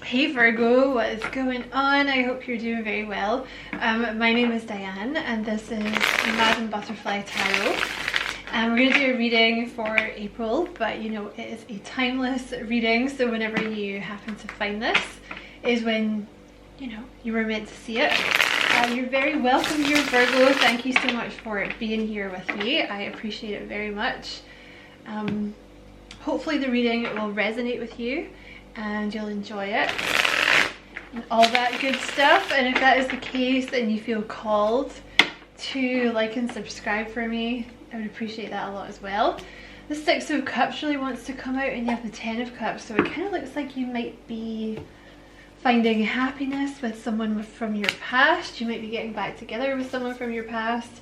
Hey Virgo, what is going on? I hope you're doing very well. My name is Diane and this is Madame Butterfly Tarot. We're going to do a reading for April, but you know, it is a timeless reading, so whenever you happen to find this is when, you know, you were meant to see it. You're very welcome here, Virgo. Thank you so much for being here with me. I appreciate it very much. Hopefully the reading will resonate with you and you'll enjoy it and all that good stuff. And if that is the case and you feel called to like and subscribe for me, I would appreciate that a lot as well. The Six of Cups really wants to come out, and you have the Ten of Cups, so it kind of looks like you might be finding happiness with someone from your past. You might be getting back together with someone from your past.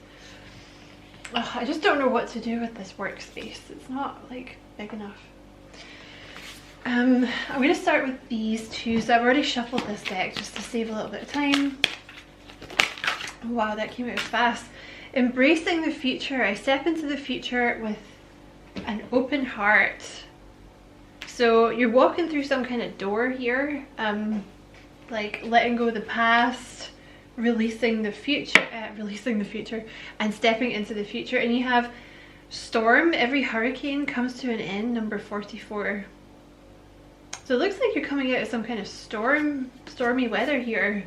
Ugh, I just don't know what to do with this workspace. It's not like big enough. I'm going to start with these two. So I've already shuffled this deck just to save a little bit of time. Wow, that came out fast. Embracing the future. I step into the future with an open heart. So you're walking through some kind of door here, like letting go of the past, releasing the future, and stepping into the future. And you have storm. Every hurricane comes to an end, number 44. So it looks like you're coming out of some kind of stormy weather here.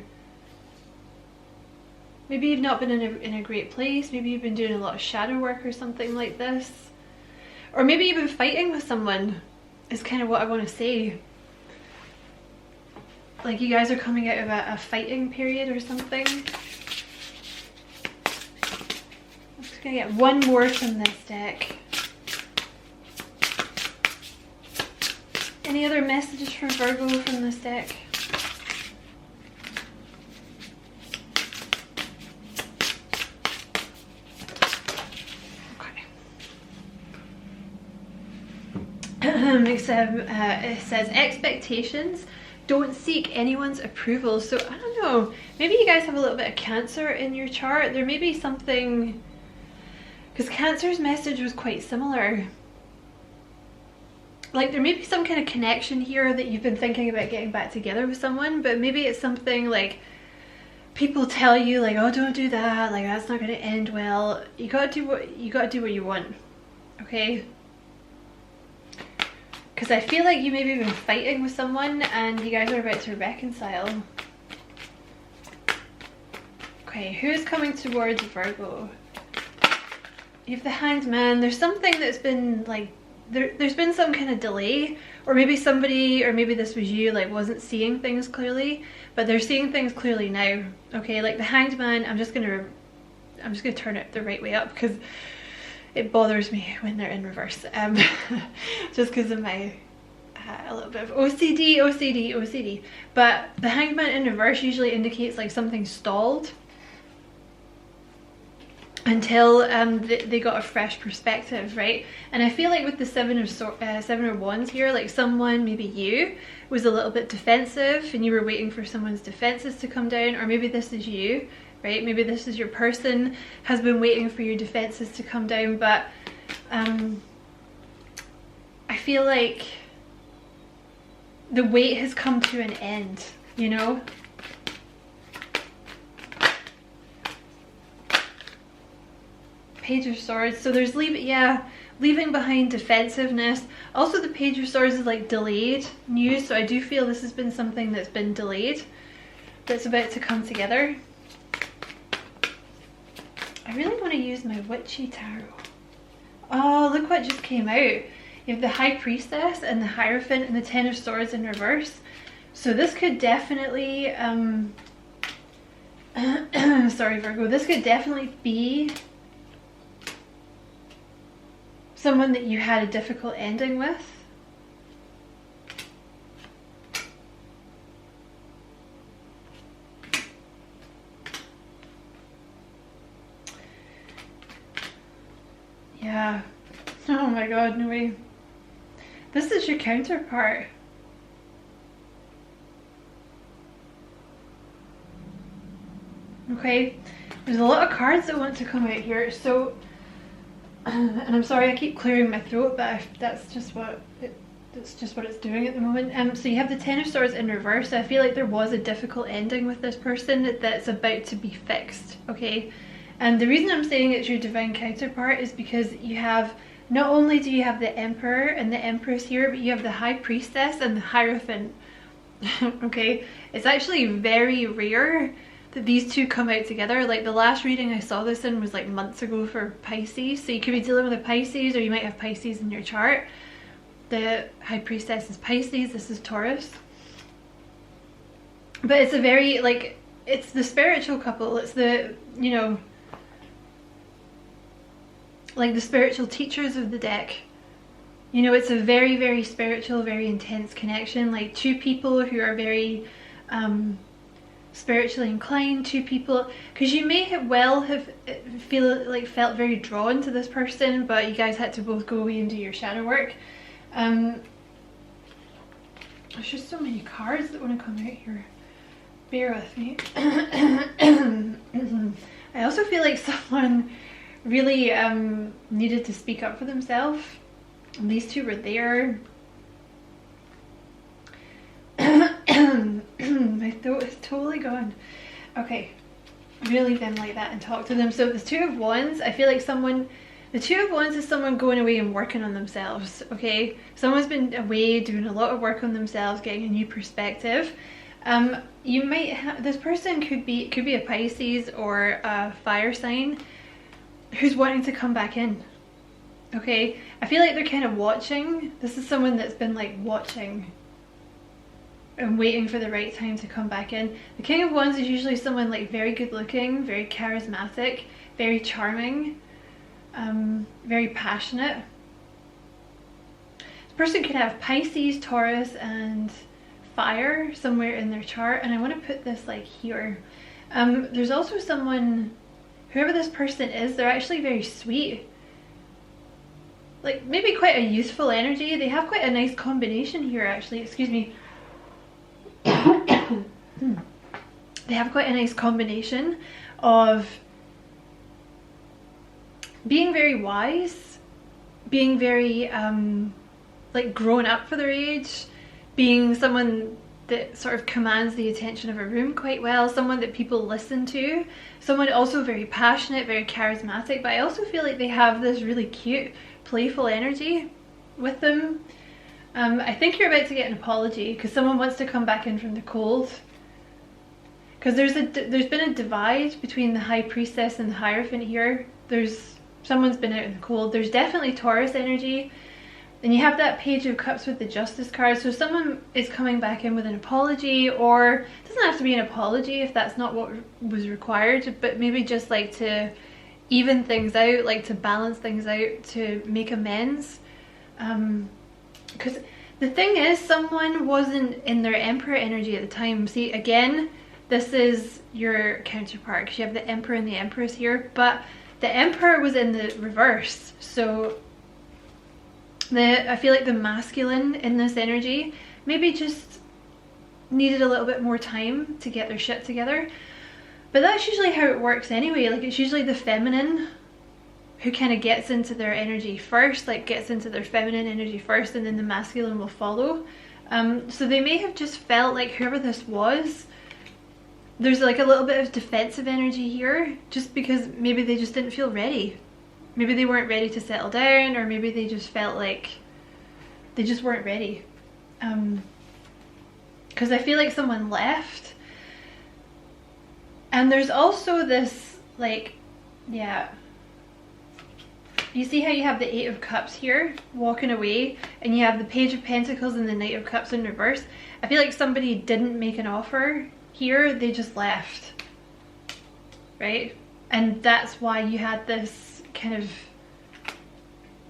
Maybe you've not been in a great place. Maybe you've been doing a lot of shadow work or something like this. Or maybe you've been fighting with someone, is kind of what I want to say. Like you guys are coming out of a fighting period or something. I'm just going to get one more from this deck. Any other messages for Virgo from this deck? Okay. It says expectations. Don't seek anyone's approval. So I don't know, maybe you guys have a little bit of Cancer in your chart. There may be something, because Cancer's message was quite similar. Like there may be some kind of connection here that you've been thinking about getting back together with someone, but maybe it's something like people tell you like, oh, don't do that, like that's not going to end well. You gotta do what you want, okay? Because I feel like you maybe have been fighting with someone and you guys are about to reconcile. Okay, who's coming towards Virgo? You have the Hanged Man. There's something that's been like, there's been some kind of delay, or maybe somebody, or maybe this was you, like wasn't seeing things clearly, but they're seeing things clearly now. Okay, like the Hanged Man, I'm just gonna turn it the right way up because it bothers me when they're in reverse. Just because of my a little bit of OCD. But the Hanged Man in reverse usually indicates like something stalled until they got a fresh perspective, right? And I feel like with the Seven of Wands here, like someone, maybe you, was a little bit defensive and you were waiting for someone's defenses to come down, or maybe this is you, right? Maybe this is your person has been waiting for your defenses to come down, but I feel like the wait has come to an end, you know? Page of Swords. So there's leaving behind defensiveness. Also the Page of Swords is like delayed news, so I do feel this has been something that's been delayed that's about to come together. I really want to use my Witchy Tarot. Oh, look what just came out. You have the High Priestess and the Hierophant and the Ten of Swords in reverse. So this could definitely sorry Virgo, this could definitely be someone that you had a difficult ending with. Yeah. Oh my god, no way. This is your counterpart. Okay. There's a lot of cards that want to come out here. So and I'm sorry I keep clearing my throat, but that's just what It's just what it's doing at the moment. So you have the Ten of Swords in reverse. I feel like there was a difficult ending with this person that's about to be fixed, okay? And the reason I'm saying it's your divine counterpart is because you have, not only do you have the Emperor and the Empress here, but you have the High Priestess and the Hierophant. Okay, it's actually very rare that these two come out together. Like the last reading I saw this in was like months ago for Pisces, so you could be dealing with a Pisces, or you might have Pisces in your chart. The High Priestess is Pisces, this is Taurus. But it's a very, like, it's the spiritual couple, it's the, you know, like the spiritual teachers of the deck. You know, it's a very, very spiritual, very intense connection. Like two people who are very spiritually inclined, two people, because you may have felt very drawn to this person, but you guys had to both go away and do your shadow work. There's just so many cards that want to come out here. Bear with me. I also feel like someone really needed to speak up for themselves. And these two were there. My throat is totally gone. Okay, really leave them like that and talk to them. So the Two of Wands, I feel like the Two of Wands is someone going away and working on themselves, okay? Someone's been away doing a lot of work on themselves, getting a new perspective. You might have, this person could be a Pisces or a fire sign who's wanting to come back in, okay? I feel like they're kind of watching. This is someone that's been like watching and waiting for the right time to come back in. The King of Wands is usually someone like very good looking, very charismatic, very charming, very passionate. This person could have Pisces, Taurus and fire somewhere in their chart, and I want to put this like here. There's also someone, whoever this person is, they're actually very sweet. Like maybe quite a youthful energy. They have quite a nice combination here actually, excuse me. They have quite a nice combination of being very wise, being very like grown up for their age, being someone that sort of commands the attention of a room quite well, someone that people listen to, someone also very passionate, very charismatic, but I also feel like they have this really cute, playful energy with them. I think you're about to get an apology because someone wants to come back in from the cold. Because there's been a divide between the High Priestess and the Hierophant here. Someone's been out in the cold. There's definitely Taurus energy. And you have that Page of Cups with the Justice card. So someone is coming back in with an apology, or it doesn't have to be an apology if that's not what was required, but maybe just like to even things out, like to balance things out, to make amends. Because the thing is, someone wasn't in their Emperor energy at the time. See, again, this is your counterpart because you have the Emperor and the Empress here, but the Emperor was in the reverse. So I feel like the masculine in this energy maybe just needed a little bit more time to get their shit together. But that's usually how it works anyway. Like it's usually the feminine who kind of gets into their energy first, like gets into their feminine energy first, and then the masculine will follow. So they may have just felt like whoever this was, there's like a little bit of defensive energy here, just because maybe they just didn't feel ready. Maybe they weren't ready to settle down, or maybe they just felt like they just weren't ready. Because I feel like someone left. And there's also this, like, yeah. You see how you have the Eight of Cups here, walking away, and you have the Page of Pentacles and the Knight of Cups in reverse. I feel like somebody didn't make an offer here, they just left, right? And that's why you had this kind of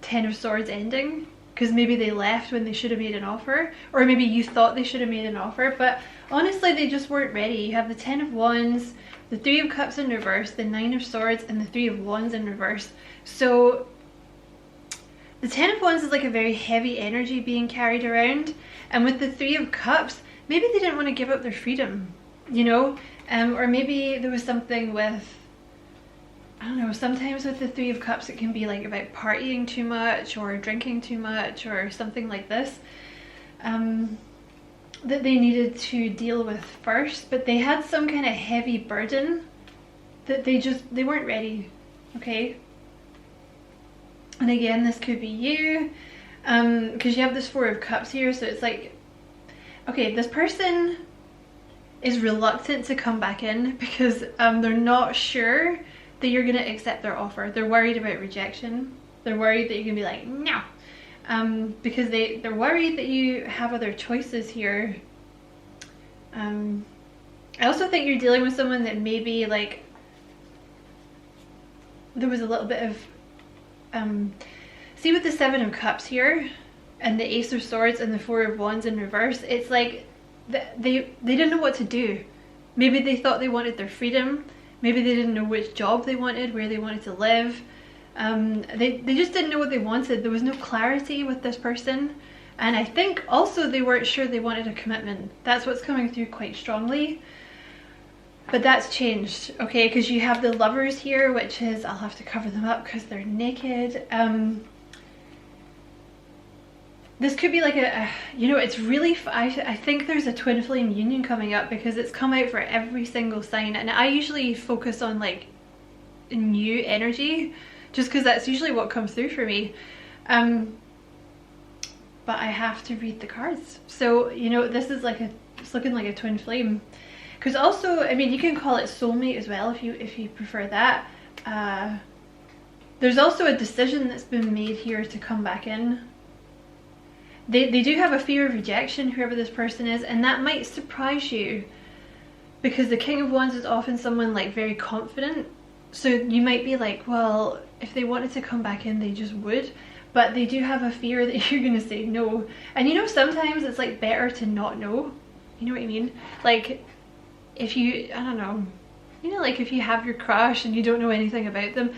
Ten of Swords ending, because maybe they left when they should have made an offer, or maybe you thought they should have made an offer, but honestly they just weren't ready. You have the Ten of Wands, the Three of Cups in reverse, the Nine of Swords, and the Three of Wands in reverse. So the Ten of Wands is like a very heavy energy being carried around, and with the Three of Cups, maybe they didn't want to give up their freedom, you know, or maybe there was something with, I don't know, sometimes with the Three of Cups it can be like about partying too much or drinking too much or something like this. that they needed to deal with first, but they had some kind of heavy burden that they weren't ready. Okay, and again, this could be you, because you have this Four of Cups here, so it's like, okay, this person is reluctant to come back in because they're not sure that you're going to accept their offer. They're worried about rejection. They're worried that you're going to be like, no. Because they're worried that you have other choices here. I also think you're dealing with someone that maybe, like, there was a little bit of, see with the Seven of Cups here, and the Ace of Swords and the Four of Wands in reverse, it's like they didn't know what to do. Maybe they thought they wanted their freedom. Maybe they didn't know which job they wanted, where they wanted to live. They just didn't know what they wanted. There was no clarity with this person. And I think also they weren't sure they wanted a commitment. That's what's coming through quite strongly. But that's changed, okay? Because you have the Lovers here, which is, I'll have to cover them up because they're naked. This could be like you know, it's really, I think there's a twin flame union coming up because it's come out for every single sign. And I usually focus on like new energy, just because that's usually what comes through for me. But I have to read the cards. So, you know, this is like it's looking like a twin flame. Because also, I mean, you can call it soulmate as well if you prefer that. There's also a decision that's been made here to come back in. They do have a fear of rejection, whoever this person is, and that might surprise you. Because the King of Wands is often someone like very confident. So you might be like, well, if they wanted to come back in, they just would. But they do have a fear that you're going to say no. And you know, sometimes it's like better to not know. You know what I mean? Like, if you, I don't know, you know, like if you have your crush and you don't know anything about them.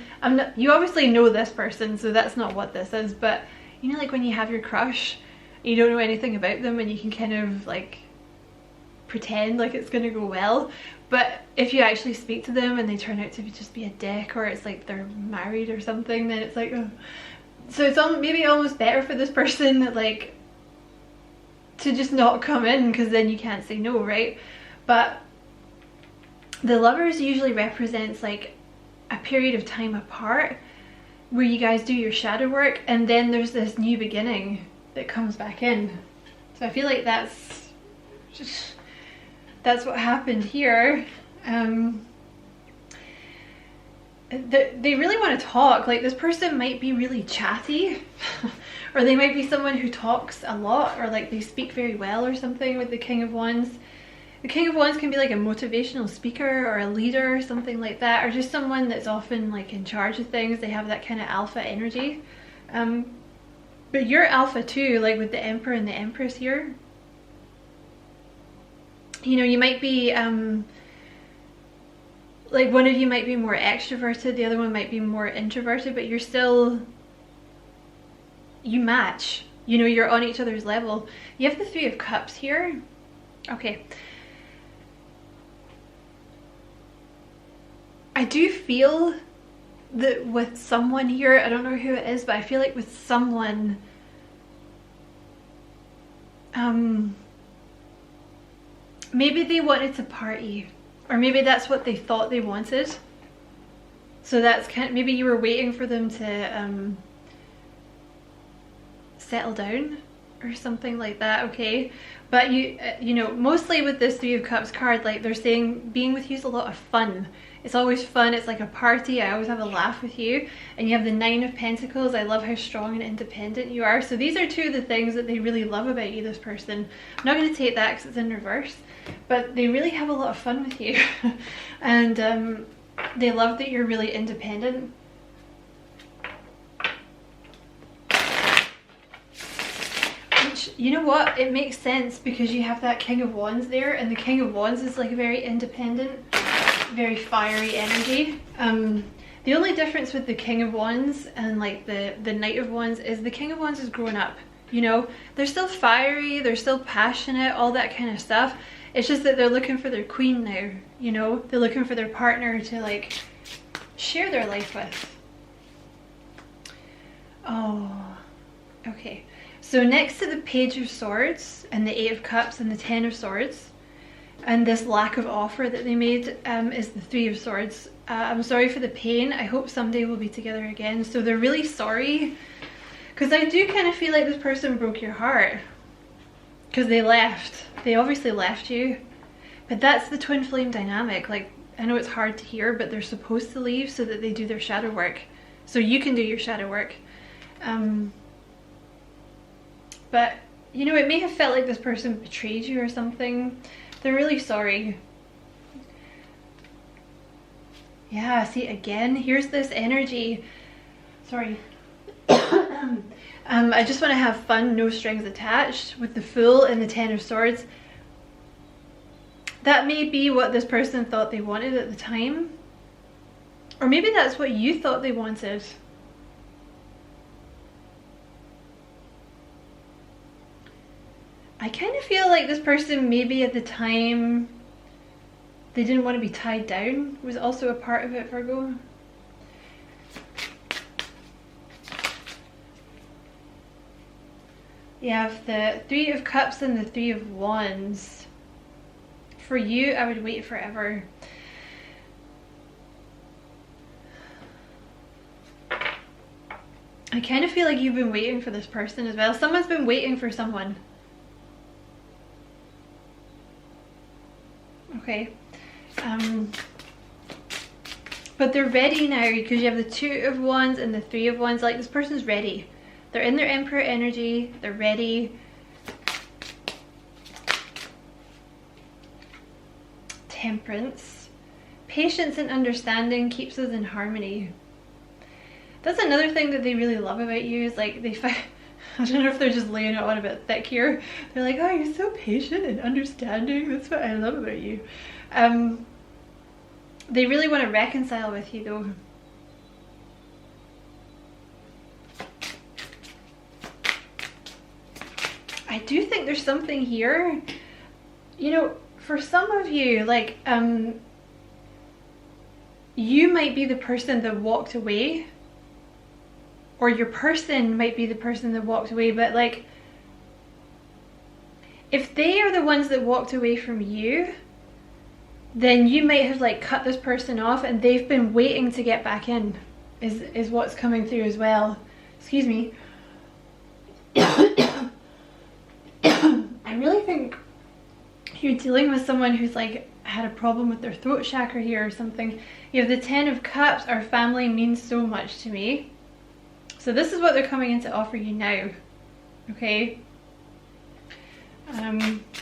You obviously know this person, so that's not what this is. But, you know, like when you have your crush, you don't know anything about them and you can kind of like pretend like it's going to go well. But if you actually speak to them and they turn out to just be a dick, or it's like they're married or something, then it's like, oh. So it's maybe almost better for this person that like to just not come in, because then you can't say no, right? But the Lovers usually represents like a period of time apart where you guys do your shadow work, and then there's this new beginning that comes back in. So I feel like that's what happened here. They really want to talk. Like, this person might be really chatty or they might be someone who talks a lot, or like they speak very well or something with the King of Wands. The King of Wands can be like a motivational speaker or a leader or something like that, or just someone that's often like in charge of things. They have that kind of alpha energy. But you're alpha too, like with the Emperor and the Empress here. You know, you might be, like one of you might be more extroverted, the other one might be more introverted, but you're still, you match. You know, you're on each other's level. You have the Three of Cups here. Okay. I do feel that with someone here, I don't know who it is, but I feel like with someone, maybe they wanted to party, or maybe that's what they thought they wanted. So that's kind of, maybe you were waiting for them to settle down or something like that, okay? But you know, mostly with this Three of Cups card, like they're saying being with you is a lot of fun. It's always fun. It's like a party. I always have a laugh with you. And you have the Nine of Pentacles. I love how strong and independent you are. So these are two of the things that they really love about you, this person. I'm not going to take that because it's in reverse. But they really have a lot of fun with you. And they love that you're really independent. Which, you know what? It makes sense because you have that King of Wands there. And the King of Wands is like very independent, very fiery energy. The only difference with the King of Wands and like the Knight of Wands is the King of Wands is grown up. You know, they're still fiery, they're still passionate, all that kind of stuff. It's just that they're looking for their queen now, you know? They're looking for their partner to like share their life with. Oh, okay. So next to the Page of Swords and the Eight of Cups and the Ten of Swords, and this lack of offer that they made, is the Three of Swords. I'm sorry for the pain. I hope someday we'll be together again. So they're really sorry, because I do kind of feel like this person broke your heart, because they left. They obviously left you. But that's the twin flame dynamic. Like, I know it's hard to hear, but they're supposed to leave so that they do their shadow work. So you can do your shadow work. But, you know, it may have felt like this person betrayed you or something. They're really sorry. Yeah, see, again, here's this energy. Sorry. I just want to have fun, no strings attached, with the Fool and the Ten of Swords. That may be what this person thought they wanted at the time. Or maybe that's what you thought they wanted. I kind of feel like this person, maybe at the time, they didn't want to be tied down, was also a part of it, Virgo. You have the Three of Cups and the Three of Wands. For you, I would wait forever. I kind of feel like you've been waiting for this person as well. Someone's been waiting for someone. Okay. But they're ready now, because you have the Two of Wands and the Three of Wands. Like, this person's ready. They're in their Emperor energy. They're ready. Temperance. Patience and understanding keeps us in harmony. That's another thing that they really love about you, is like they find, I don't know if they're just laying it on a bit thick here. They're like, oh, you're so patient and understanding. That's what I love about you. They really want to reconcile with you though. I do think there's something here. You know, for some of you, like, you might be the person that walked away, or your person might be the person that walked away, but like, if they are the ones that walked away from you, then you might have like cut this person off and they've been waiting to get back in, is what's coming through as well. Excuse me. I really think you're dealing with someone who's like had a problem with their throat chakra here or something. You have the Ten of Cups. Our family means so much to me. So this is what they're coming in to offer you now. Okay.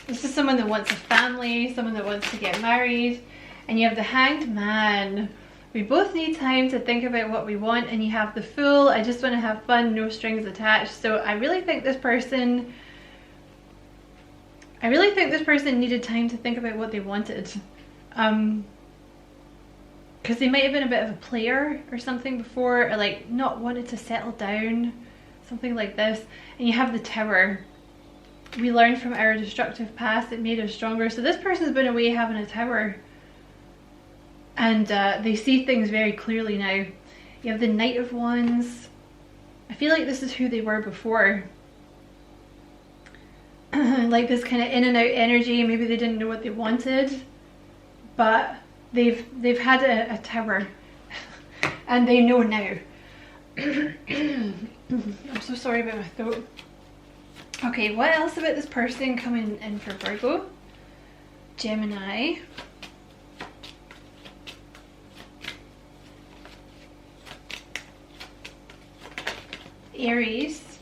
This is someone that wants a family, someone that wants to get married. And you have the Hanged Man. We both need time to think about what we want. And you have the Fool. I just want to have fun, no strings attached. So I really think this person needed time to think about what they wanted. Because they might have been a bit of a player or something before, or like not wanted to settle down, something like this. And you have the Tower. We learned from our destructive past, it made us stronger. So this person's been away having a tower, and they see things very clearly now. You have the Knight of Wands. I feel like this is who they were before. Like this kind of in and out energy. Maybe they didn't know what they wanted, but they've had a tower and they know now. I'm so sorry about my throat. Okay, what else about this person coming in for Virgo? Gemini. Aries.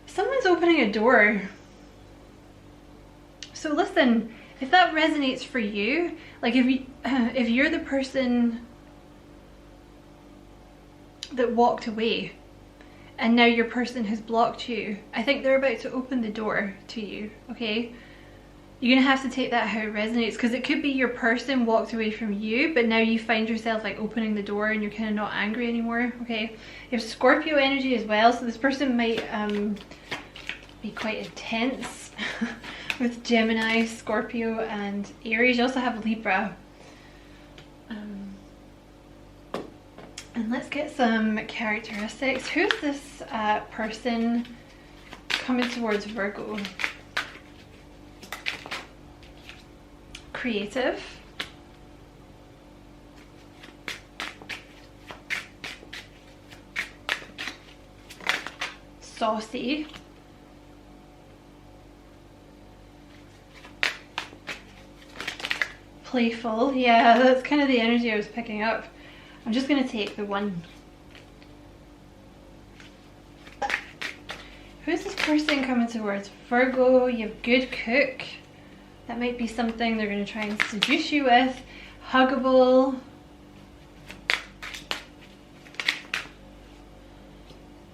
Someone's opening a door. So listen, if that resonates for you, like if you're the person that walked away and now your person has blocked you, I think they're about to open the door to you. Okay, you're gonna have to take that how it resonates, because it could be your person walked away from you, but now you find yourself like opening the door and you're kind of not angry anymore. Okay, you have Scorpio energy as well, so this person might be quite intense with Gemini, Scorpio and Aries. You also have Libra. And let's get some characteristics. Who's this person coming towards Virgo? Creative. Saucy. Playful. Yeah, that's kind of the energy I was picking up. I'm just going to take the one. Who's this person coming towards Virgo? You have good cook. That might be something they're going to try and seduce you with. Huggable.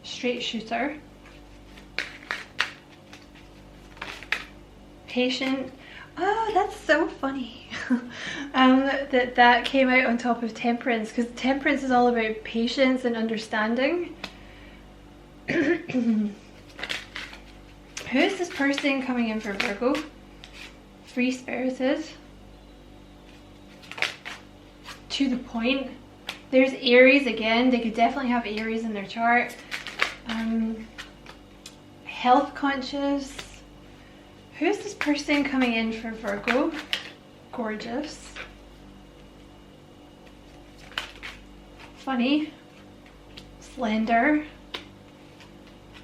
Straight shooter. Patient. Oh, that's so funny. that came out on top of temperance, because temperance is all about patience and understanding. Who is this person coming in for Virgo? Free-spirited. To the point. There's Aries again. They could definitely have Aries in their chart. Health conscious. Who's this person coming in for Virgo? Gorgeous. Funny. Slender.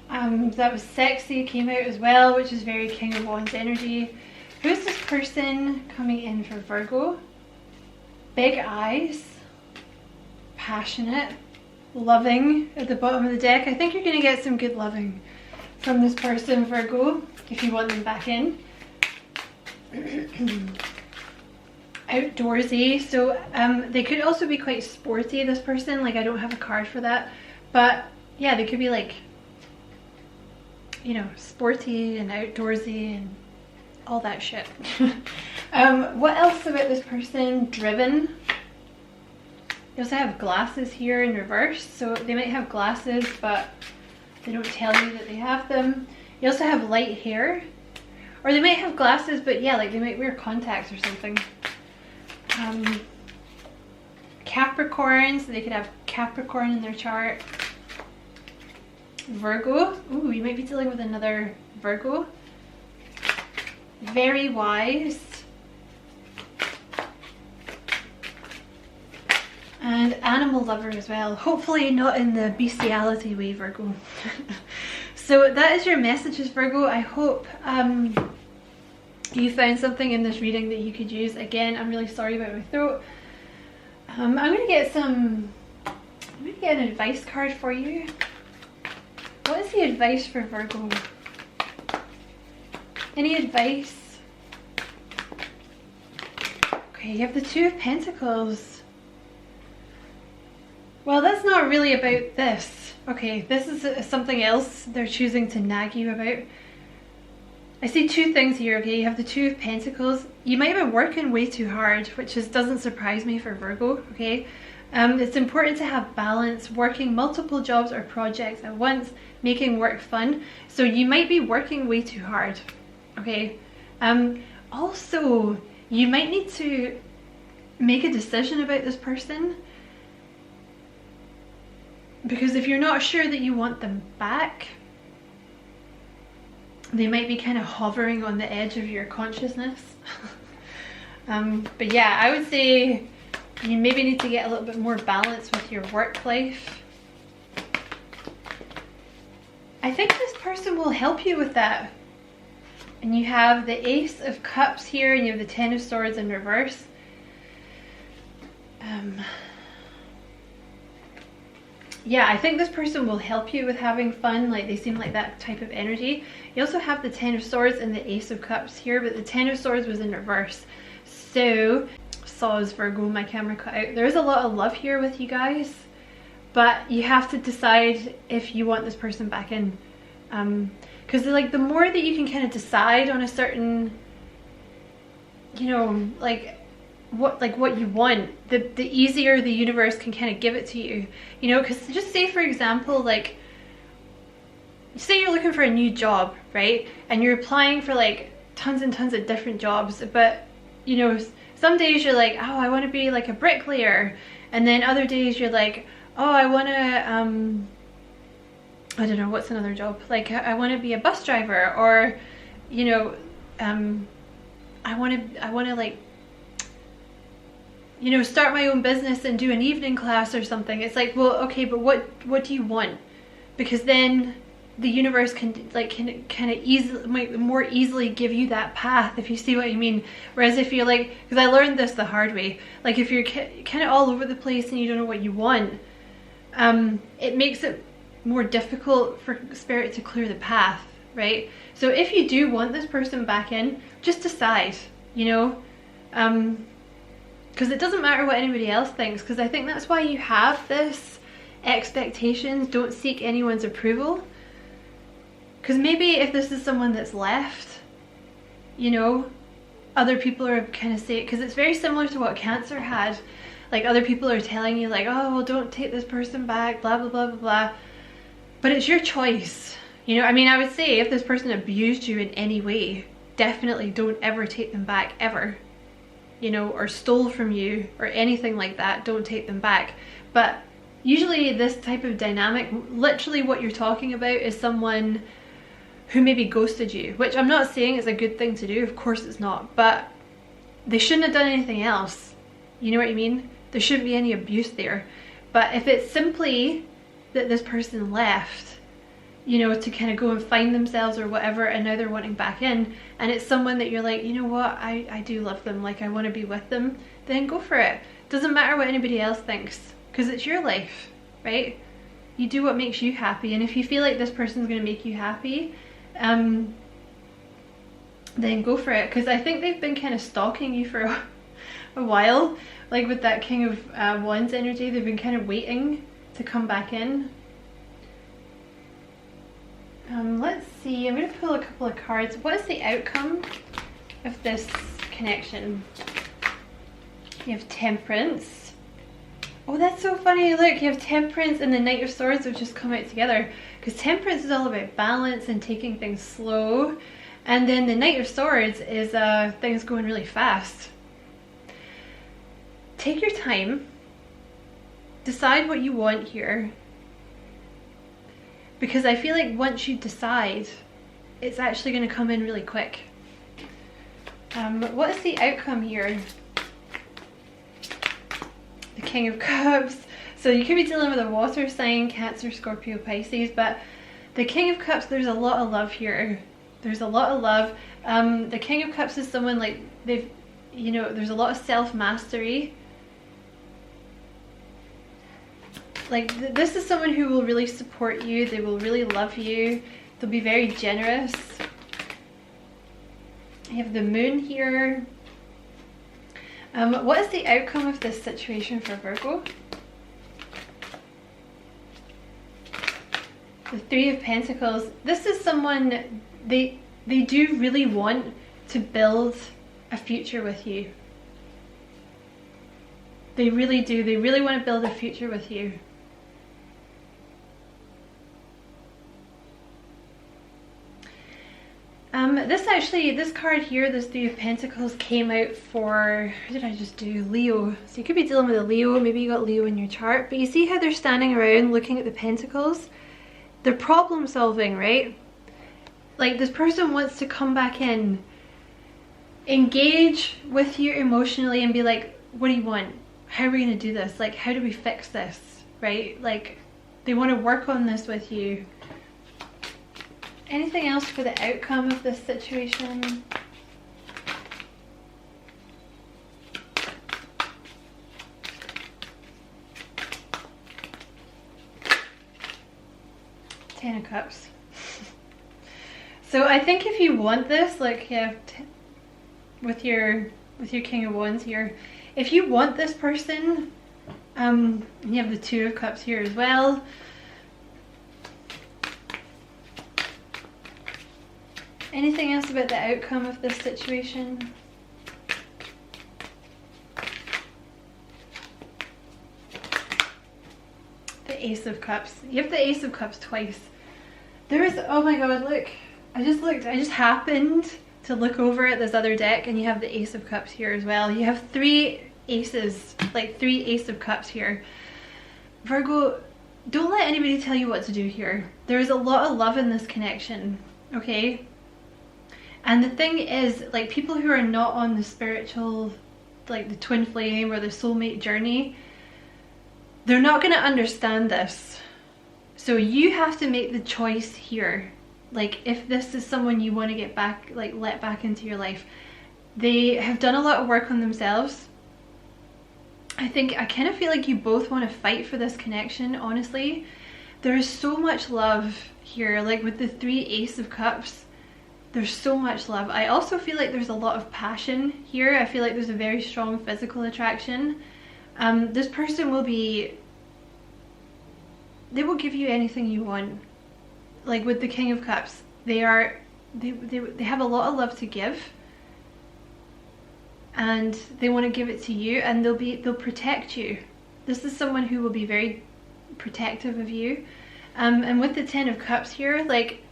That was sexy, came out as well, which is very King of Wands energy. Who's this person coming in for Virgo? Big eyes. Passionate. Loving at the bottom of the deck. I think you're going to get some good loving from this person, Virgo, if you want them back in. Outdoorsy. So they could also be quite sporty, this person. Like, I don't have a card for that. But yeah, they could be like, you know, sporty and outdoorsy and all that shit. What else about this person? Driven. You also have glasses here in reverse, so they might have glasses but they don't tell you that they have them. You also have light hair, or they might have glasses but yeah, like they might wear contacts or something. Capricorn, so they could have Capricorn in their chart. Virgo. Ooh, you might be dealing with another Virgo. Very wise. And animal lover as well. Hopefully not in the bestiality way, Virgo. So that is your messages, Virgo. I hope you found something in this reading that you could use. Again, I'm really sorry about my throat. I'm gonna get an advice card for you. What is the advice for Virgo? Any advice? Okay, you have the Two of Pentacles. Well, that's not really about this. Okay, this is something else they're choosing to nag you about. I see two things here, okay? You have the Two of Pentacles. You might have been working way too hard, which doesn't surprise me for Virgo, okay? It's important to have balance, working multiple jobs or projects at once, making work fun. So you might be working way too hard, okay? Also, you might need to make a decision about this person, because if you're not sure that you want them back, they might be kind of hovering on the edge of your consciousness. But yeah, I would say you maybe need to get a little bit more balance with your work life. I think this person will help you with that. And you have the Ace of Cups here, and you have the Ten of Swords in reverse. Yeah, I think this person will help you with having fun. Like, they seem like that type of energy. You also have the Ten of Swords and the Ace of Cups here, but the Ten of Swords was in reverse. So, saws Virgo, my camera cut out. There is a lot of love here with you guys, but you have to decide if you want this person back in. Because like the more that you can kind of decide on a certain, you know, what you want, the easier the universe can kind of give it to you, you know. Because just say, for example, like, say you're looking for a new job, right, and you're applying for like tons and tons of different jobs, but you know, some days you're like, oh, I want to be like a bricklayer, and then other days you're like, oh, I want to, I don't know, what's another job? Like, I want to be a bus driver, or, you know, I want to like, you know, start my own business and do an evening class or something. It's like, well, okay, but what do you want? Because then the universe can kind of easily, might more easily give you that path, if you see what I mean. Whereas if you're like, because I learned this the hard way, like if you're kind of all over the place and you don't know what you want, it makes it more difficult for spirit to clear the path, right? So if you do want this person back in, just decide, you know, because it doesn't matter what anybody else thinks, because I think that's why you have this expectations. Don't seek anyone's approval, because maybe if this is someone that's left, you know, other people are kind of saying, because it's very similar to what Cancer had, like other people are telling you like, oh well, don't take this person back, blah blah blah blah blah. But it's your choice, you know. I mean, I would say if this person abused you in any way, definitely don't ever take them back, ever, you know, or stole from you or anything like that, don't take them back. But usually this type of dynamic, literally what you're talking about is someone who maybe ghosted you, which I'm not saying is a good thing to do, of course it's not, but they shouldn't have done anything else, you know what I mean? There shouldn't be any abuse there. But if it's simply that this person left, you know, to kind of go and find themselves or whatever, and now they're wanting back in, and it's someone that you're like, you know what, I do love them, like I want to be with them, then go for it. Doesn't matter what anybody else thinks, because it's your life, right? You do what makes you happy, and if you feel like this person's going to make you happy, then go for it. Because I think they've been kind of stalking you for a while, like with that King of Wands energy. They've been kind of waiting to come back in. Let's see, I'm going to pull a couple of cards. What is the outcome of this connection? You have Temperance. Oh, that's so funny. Look, you have Temperance and the Knight of Swords have just come out together. Because Temperance is all about balance and taking things slow. And then the Knight of Swords is things going really fast. Take your time. Decide what you want here. Because I feel like once you decide, it's actually going to come in really quick. What is the outcome here? The King of Cups. So you could be dealing with a water sign, Cancer, Scorpio, Pisces, but the King of Cups, there's a lot of love here. There's a lot of love. The King of Cups is someone like they've, you know, there's a lot of self-mastery. Like this is someone who will really support you. They will really love you. They'll be very generous. You have the Moon here. What is the outcome of this situation for Virgo? The Three of Pentacles. This is someone, they do really want to build a future with you. They really do. They really want to build a future with you. This card here, this Three of Pentacles, came out for, who did I just do? Leo. So you could be dealing with a Leo, maybe you got Leo in your chart, but you see how they're standing around looking at the Pentacles? They're problem solving, right? Like this person wants to come back in, engage with you emotionally and be like, what do you want? How are we going to do this? Like, how do we fix this, right? Like, they want to work on this with you. Anything else for the outcome of this situation? Ten of Cups. So I think if you want this, like you have with your King of Wands here, if you want this person, you have the Two of Cups here as well. Anything else about the outcome of this situation? The Ace of Cups. You have the Ace of Cups twice. There is, oh my god, look. I just happened to look over at this other deck and you have the Ace of Cups here as well. You have three aces, like three Ace of Cups here. Virgo, don't let anybody tell you what to do here. There is a lot of love in this connection, okay? And the thing is, like, people who are not on the spiritual, like the twin flame or the soulmate journey, they're not going to understand this. So you have to make the choice here. Like, if this is someone you want to get back, like, let back into your life, they have done a lot of work on themselves. I kind of feel like you both want to fight for this connection, honestly. There is so much love here, like with the 3 Ace of Cups. There's so much love. I also feel like there's a lot of passion here. I feel like there's a very strong physical attraction. This person will be, they will give you anything you want. Like with the King of Cups, they have a lot of love to give. And they want to give it to you, and they'll protect you. This is someone who will be very protective of you. And with the 10 of Cups here, like,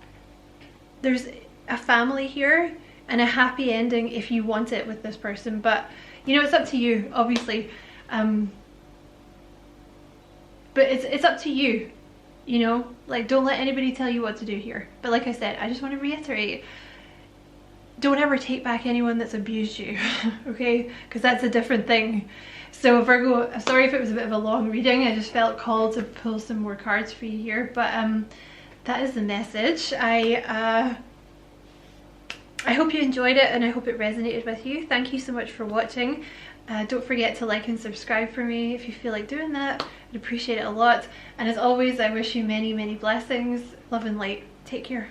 there's a family here and a happy ending if you want it with this person, but you know, it's up to you, obviously. But it's up to you, you know, like, don't let anybody tell you what to do here. But like I said, I just want to reiterate, don't ever take back anyone that's abused you, okay? Because that's a different thing. So Virgo, sorry if it was a bit of a long reading. I just felt called to pull some more cards for you here. But that is the message. I hope you enjoyed it, and I hope it resonated with you. Thank you so much for watching. Don't forget to like and subscribe for me if you feel like doing that. I'd appreciate it a lot. And as always, I wish you many, many blessings, love and light. Take care.